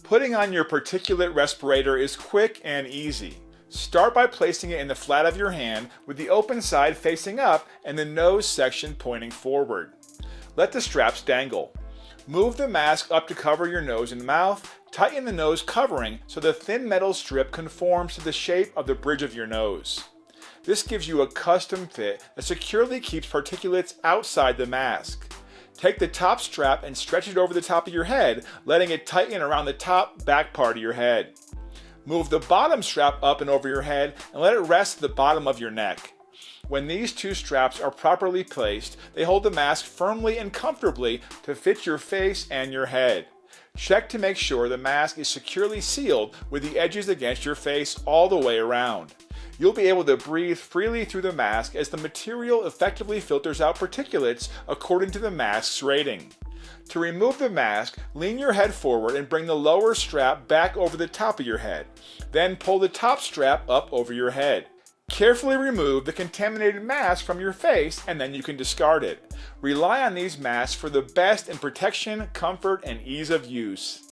Putting on your particulate respirator is quick and easy. Start by placing it in the flat of your hand with the open side facing up and the nose section pointing forward. Let the straps dangle. Move the mask up to cover your nose and mouth. Tighten the nose covering so the thin metal strip conforms to the shape of the bridge of your nose. This gives you a custom fit that securely keeps particulates outside the mask. Take the top strap and stretch it over the top of your head, letting it tighten around the top back part of your head. Move the bottom strap up and over your head and let it rest at the bottom of your neck. When these two straps are properly placed, they hold the mask firmly and comfortably to fit your face and your head. Check to make sure the mask is securely sealed with the edges against your face all the way around. You'll be able to breathe freely through the mask as the material effectively filters out particulates according to the mask's rating. To remove the mask, lean your head forward and bring the lower strap back over the top of your head. Then pull the top strap up over your head. Carefully remove the contaminated mask from your face and then you can discard it. Rely on these masks for the best in protection, comfort, and ease of use.